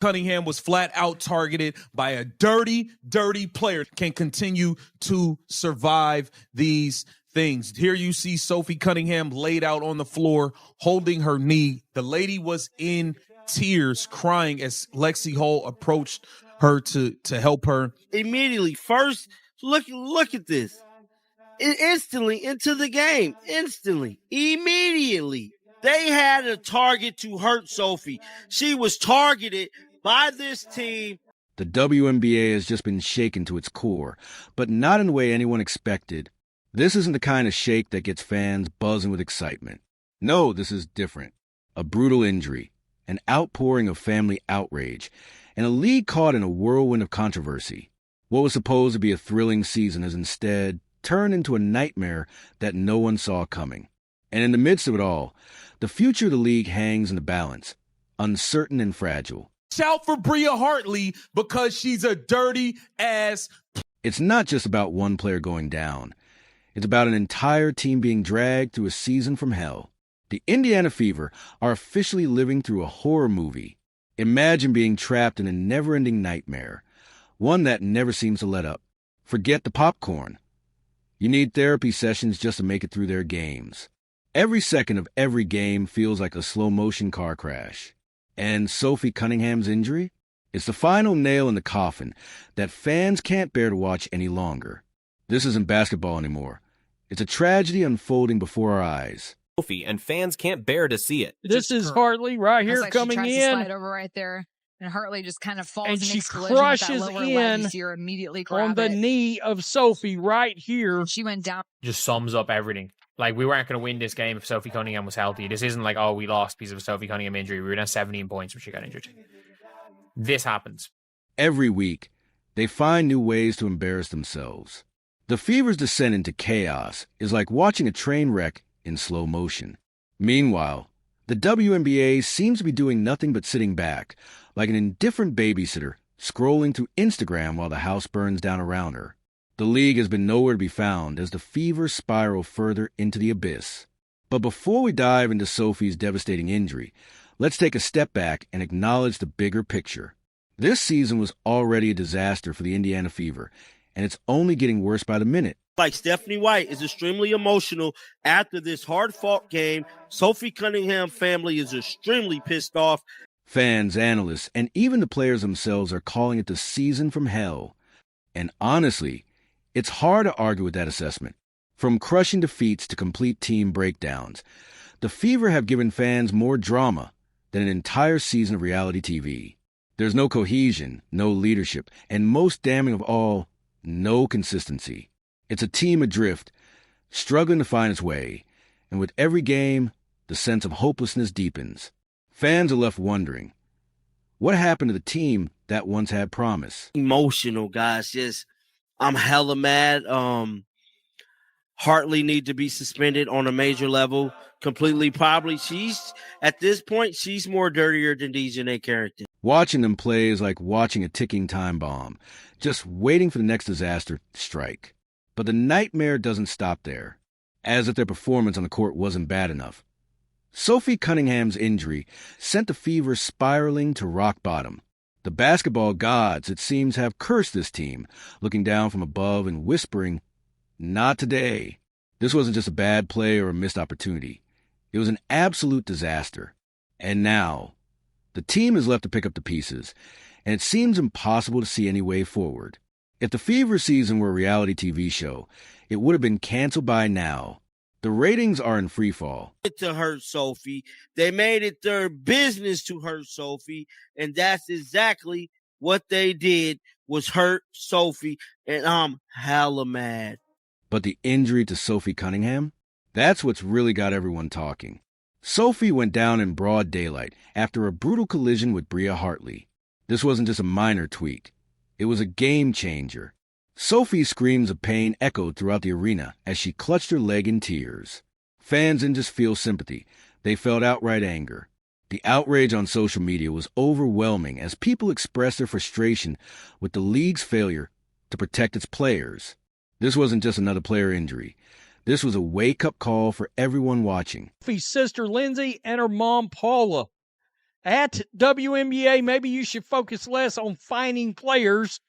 Cunningham was flat out targeted by a dirty player. Can continue to survive these things. Here you see Sophie Cunningham laid out on the floor, holding her knee. The lady was in tears, crying as Lexi Hall approached her to help her. Immediately, first, look at this. Instantly into the game. Instantly. Immediately. They had a target to hurt Sophie. She was targeted by this team. The WNBA has just been shaken to its core, but not in the way anyone expected. This isn't the kind of shake that gets fans buzzing with excitement. No, this is different. A brutal injury, an outpouring of family outrage, and a league caught in a whirlwind of controversy. What was supposed to be a thrilling season has instead turned into a nightmare that no one saw coming. And in the midst of it all, the future of the league hangs in the balance, uncertain and fragile. Shout for Bria Hartley because she's a dirty ass. It's not just about one player going down. It's about an entire team being dragged through a season from hell. The Indiana Fever are officially living through a horror movie. Imagine being trapped in a never-ending nightmare, one that never seems to let up. Forget the popcorn. You need therapy sessions just to make it through their games. Every second of every game feels like a slow-motion car crash. And Sophie Cunningham's injury? It's the final nail in the coffin that fans can't bear to watch any longer. This isn't basketball anymore. It's a tragedy unfolding before our eyes. And fans can't bear to see it. This is Hartley right here coming she tries in. To slide over right there, and Hartley just kind of falls and and she crushes in immediately on the knee of Sophie right here. She went down. Just sums up everything. Like, we weren't going to win this game if Sophie Cunningham was healthy. This isn't like, oh, we lost because of a Sophie Cunningham injury. We were down 17 points when she got injured. This happens. Every week, they find new ways to embarrass themselves. The Fever's descent into chaos is like watching a train wreck in slow motion. Meanwhile, the WNBA seems to be doing nothing but sitting back, like an indifferent babysitter scrolling through Instagram while the house burns down around her. The league has been nowhere to be found as the Fever spiral further into the abyss. But before we dive into Sophie's devastating injury, let's take a step back and acknowledge the bigger picture. This season was already a disaster for the Indiana Fever, and it's only getting worse by the minute. Like Stephanie White is extremely emotional after this hard-fought game. Sophie Cunningham family is extremely pissed off. Fans, analysts, and even the players themselves are calling it the season from hell. And honestly, it's hard to argue with that assessment. From crushing defeats to complete team breakdowns, the Fever have given fans more drama than an entire season of reality TV. There's no cohesion, no leadership, and most damning of all, no consistency. It's a team adrift, struggling to find its way, and with every game, the sense of hopelessness deepens. Fans are left wondering, what happened to the team that once had promise? Emotional, guys. I'm hella mad. Hartley need to be suspended on a major level completely. Probably at this point, she's more dirtier than Dejanay Carrington. Watching them play is like watching a ticking time bomb, just waiting for the next disaster to strike. But the nightmare doesn't stop there, as if their performance on the court wasn't bad enough. Sophie Cunningham's injury sent the Fever spiraling to rock bottom. The basketball gods, it seems, have cursed this team, looking down from above and whispering, "Not today." This wasn't just a bad play or a missed opportunity. It was an absolute disaster. And now, the team is left to pick up the pieces, and it seems impossible to see any way forward. If the Fever season were a reality TV show, it would have been canceled by now. The ratings are in freefall. To hurt Sophie. They made it their business to hurt Sophie, and that's exactly what they did, was hurt Sophie, and I'm hella mad. But the injury to Sophie Cunningham? That's what's really got everyone talking. Sophie went down in broad daylight after a brutal collision with Bria Hartley. This wasn't just a minor tweak. It was a game changer. Sophie's screams of pain echoed throughout the arena as she clutched her leg in tears. Fans didn't just feel sympathy. They felt outright anger. The outrage on social media was overwhelming as people expressed their frustration with the league's failure to protect its players. This wasn't just another player injury. This was a wake-up call for everyone watching. Sophie's sister Lindsay and her mom Paula. At WNBA, maybe you should focus less on fining players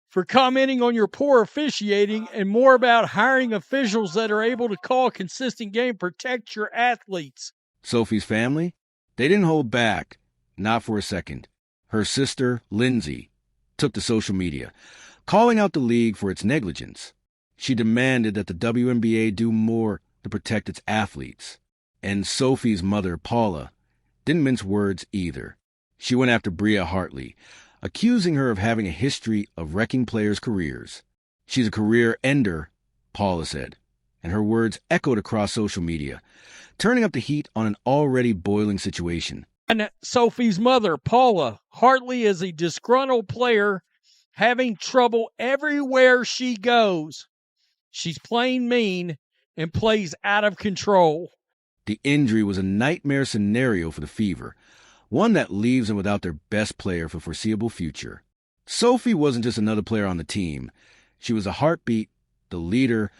for commenting on your poor officiating and more about hiring officials that are able to call a consistent game, protect your athletes. Sophie's family? They didn't hold back, not for a second. Her sister, Lindsay, took to social media, calling out the league for its negligence. She demanded that the WNBA do more to protect its athletes. And Sophie's mother, Paula, didn't mince words either. She went after Bria Hartley, accusing her of having a history of wrecking players' careers. She's a career ender, Paula said, and her words echoed across social media, turning up the heat on an already boiling situation. And Sophie's mother, Paula, Hartley is a disgruntled player having trouble everywhere she goes. She's plain mean and plays out of control. The injury was a nightmare scenario for the Fever, one that leaves them without their best player for the foreseeable future. Sophie wasn't just another player on the team. She was a heartbeat, the leader,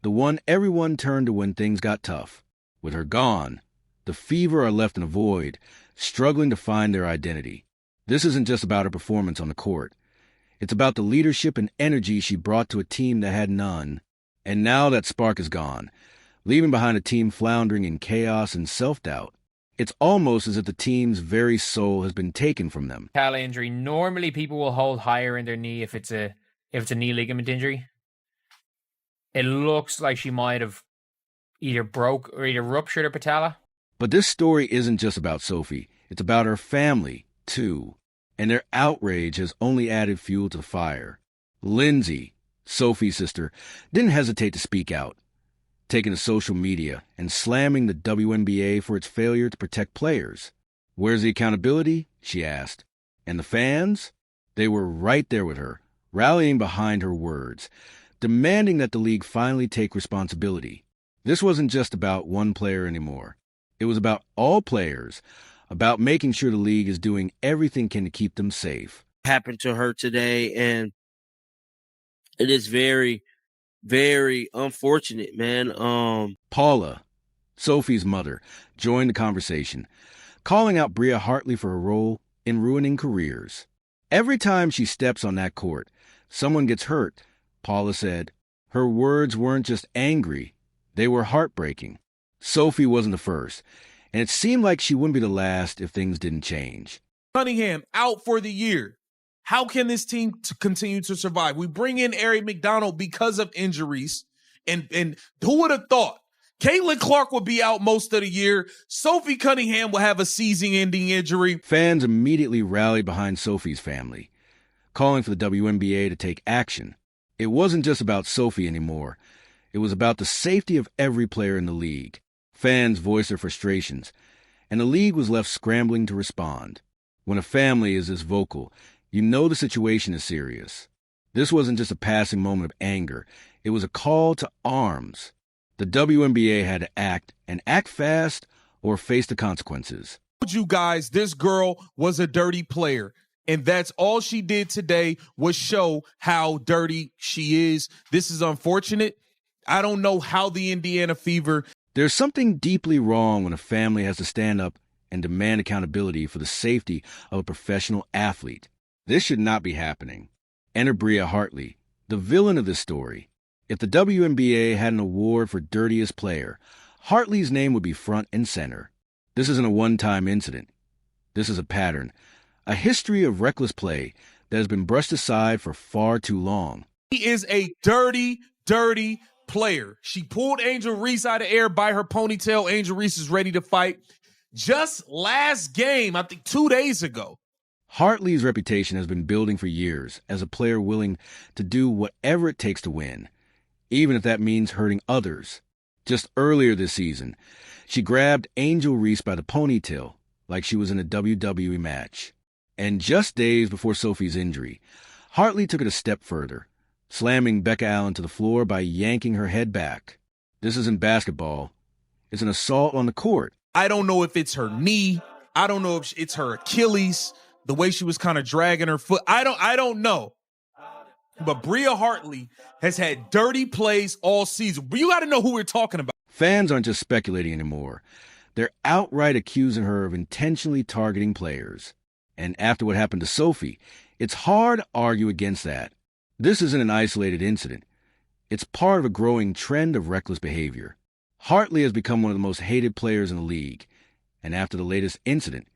the one everyone turned to when things got tough. With her gone, the Fever are left in a void, struggling to find their identity. This isn't just about her performance on the court. It's about the leadership and energy she brought to a team that had none. And now that spark is gone, leaving behind a team floundering in chaos and self-doubt. It's almost as if the team's very soul has been taken from them. Cal injury. Normally, people will hold higher in their knee if it's a knee ligament injury. It looks like she might have either ruptured her patella. But this story isn't just about Sophie. It's about her family, too. And their outrage has only added fuel to the fire. Lindsay, Sophie's sister, didn't hesitate to speak out, taking to social media and slamming the WNBA for its failure to protect players. Where's the accountability? She asked. And the fans? They were right there with her, rallying behind her words, demanding that the league finally take responsibility. This wasn't just about one player anymore. It was about all players, about making sure the league is doing everything it can to keep them safe. Happened to her today, and it is very, very unfortunate, man. Paula, Sophie's mother, joined the conversation, calling out Bria Hartley for her role in ruining careers. Every time she steps on that court, someone gets hurt, Paula said. Her words weren't just angry, they were heartbreaking. Sophie wasn't the first, and it seemed like she wouldn't be the last if things didn't change. Cunningham out for the year. How can this team continue to survive? We bring in Ari McDonald because of injuries, and who would have thought? Caitlin Clark would be out most of the year. Sophie Cunningham will have a season-ending injury. Fans immediately rallied behind Sophie's family, calling for the WNBA to take action. It wasn't just about Sophie anymore. It was about the safety of every player in the league. Fans voiced their frustrations, and the league was left scrambling to respond. When a family is this vocal, you know the situation is serious. This wasn't just a passing moment of anger. It was a call to arms. The WNBA had to act, and act fast, or face the consequences. You guys, this girl was a dirty player, and that's all she did today was show how dirty she is. This is unfortunate. I don't know how the Indiana Fever... There's something deeply wrong when a family has to stand up and demand accountability for the safety of a professional athlete. This should not be happening. Enter Bria Hartley, the villain of this story. If the WNBA had an award for dirtiest player, Hartley's name would be front and center. This isn't a one-time incident. This is a pattern, a history of reckless play that has been brushed aside for far too long. He is a dirty, dirty player. She pulled Angel Reese out of air by her ponytail. Angel Reese is ready to fight. Just last game, I think 2 days ago. Hartley's reputation has been building for years as a player willing to do whatever it takes to win, even if that means hurting others. Just earlier this season, she grabbed Angel Reese by the ponytail like she was in a WWE match. And just days before Sophie's injury, Hartley took it a step further, slamming Becca Allen to the floor by yanking her head back. This isn't basketball. It's an assault on the court. I don't know if it's her knee. I don't know if it's her Achilles, the way she was kind of dragging her foot. I don't know. But Bria Hartley has had dirty plays all season. But you got to know who we're talking about. Fans aren't just speculating anymore. They're outright accusing her of intentionally targeting players. And after what happened to Sophie, it's hard to argue against that. This isn't an isolated incident. It's part of a growing trend of reckless behavior. Hartley has become one of the most hated players in the league. And after the latest incident,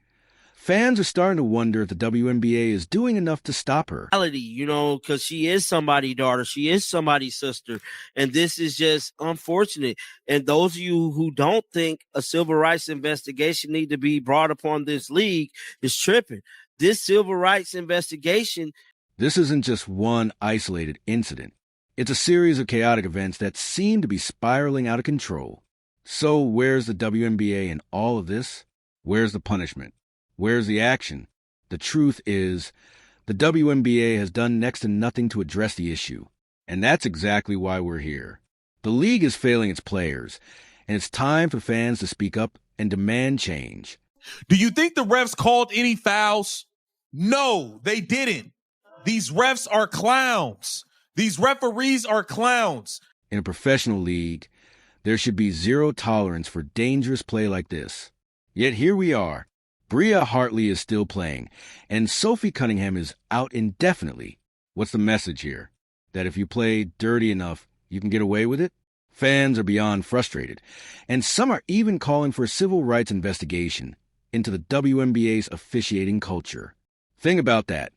fans are starting to wonder if the WNBA is doing enough to stop her. You know, because she is somebody's daughter. She is somebody's sister. And this is just unfortunate. And those of you who don't think a civil rights investigation need to be brought upon this league is tripping. This civil rights investigation. This isn't just one isolated incident. It's a series of chaotic events that seem to be spiraling out of control. So where's the WNBA in all of this? Where's the punishment? Where's the action? The truth is, the WNBA has done next to nothing to address the issue. And that's exactly why we're here. The league is failing its players, and it's time for fans to speak up and demand change. Do you think the refs called any fouls? No, they didn't. These refs are clowns. These referees are clowns. In a professional league, there should be zero tolerance for dangerous play like this. Yet here we are. Bria Hartley is still playing, and Sophie Cunningham is out indefinitely. What's the message here? That if you play dirty enough, you can get away with it? Fans are beyond frustrated, and some are even calling for a civil rights investigation into the WNBA's officiating culture. Think about that.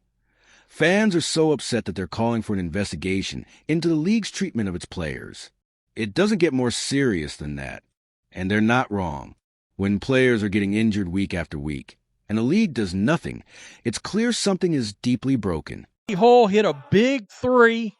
Fans are so upset that they're calling for an investigation into the league's treatment of its players. It doesn't get more serious than that, and they're not wrong. When players are getting injured week after week, and the league does nothing, it's clear something is deeply broken. Hull hit a big three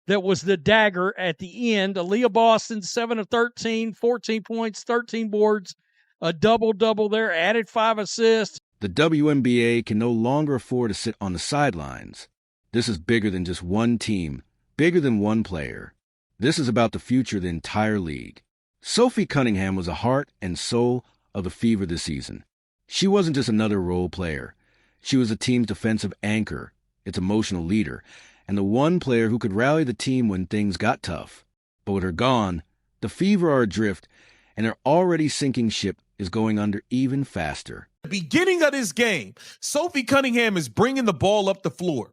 that was the dagger at the end. Aaliyah Boston, 7 of 13, 14 points, 13 boards, a double-double there, added 5 assists. The WNBA can no longer afford to sit on the sidelines. This is bigger than just one team, bigger than one player. This is about the future of the entire league. Sophie Cunningham was the heart and soul of the Fever this season. She wasn't just another role player. She was the team's defensive anchor, its emotional leader, and the one player who could rally the team when things got tough. But with her gone, the Fever are adrift, and their already sinking ship is going under even faster. At the beginning of this game, Sophie Cunningham is bringing the ball up the floor.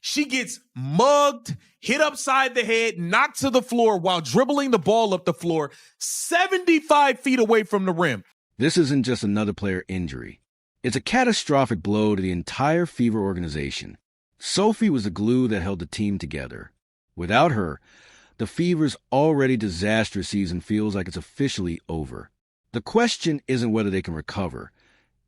She gets mugged, hit upside the head, knocked to the floor while dribbling the ball up the floor 75 feet away from the rim. This isn't just another player injury. It's a catastrophic blow to the entire Fever organization. Sophie was the glue that held the team together. Without her, the Fever's already disastrous season feels like it's officially over. The question isn't whether they can recover.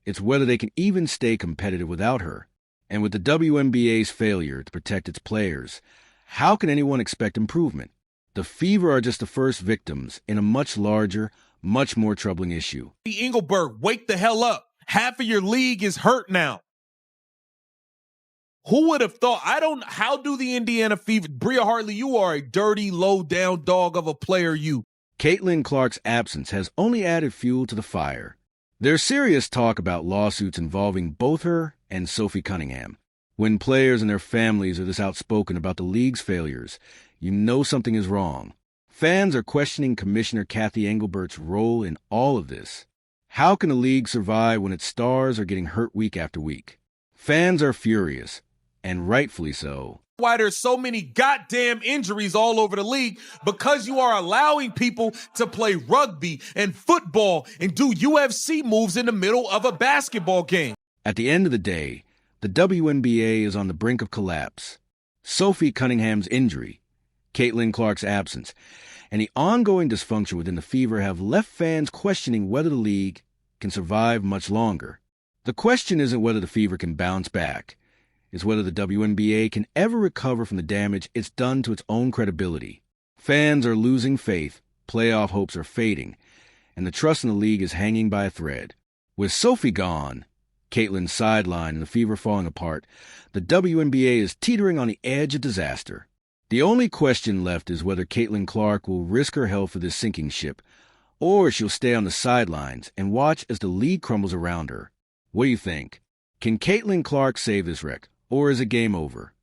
It's whether they can even stay competitive without her. And with the WNBA's failure to protect its players, how can anyone expect improvement? The Fever are just the first victims in a much larger, much more troubling issue. Engelberg, wake the hell up. Half of your league is hurt now. Who would have thought? How do the Indiana Fever, Bria Hartley, you are a dirty, low-down dog of a player, you. Caitlin Clark's absence has only added fuel to the fire. There's serious talk about lawsuits involving both her and Sophie Cunningham. When players and their families are this outspoken about the league's failures, you know something is wrong. Fans are questioning Commissioner Kathy Engelbert's role in all of this. How can a league survive when its stars are getting hurt week after week? Fans are furious, and rightfully so. Why there's so many goddamn injuries all over the league, because you are allowing people to play rugby and football and do UFC moves in the middle of a basketball game. At the end of the day, the WNBA is on the brink of collapse. Sophie Cunningham's injury, Caitlin Clark's absence, and the ongoing dysfunction within the Fever have left fans questioning whether the league can survive much longer. The question isn't whether the Fever can bounce back. It's whether the WNBA can ever recover from the damage it's done to its own credibility. Fans are losing faith, playoff hopes are fading, and the trust in the league is hanging by a thread. With Sophie gone, Caitlin's sideline and the Fever falling apart, the WNBA is teetering on the edge of disaster. The only question left is whether Caitlin Clark will risk her health for this sinking ship, or she'll stay on the sidelines and watch as the league crumbles around her. What do you think? Can Caitlin Clark save this wreck, or is it game over?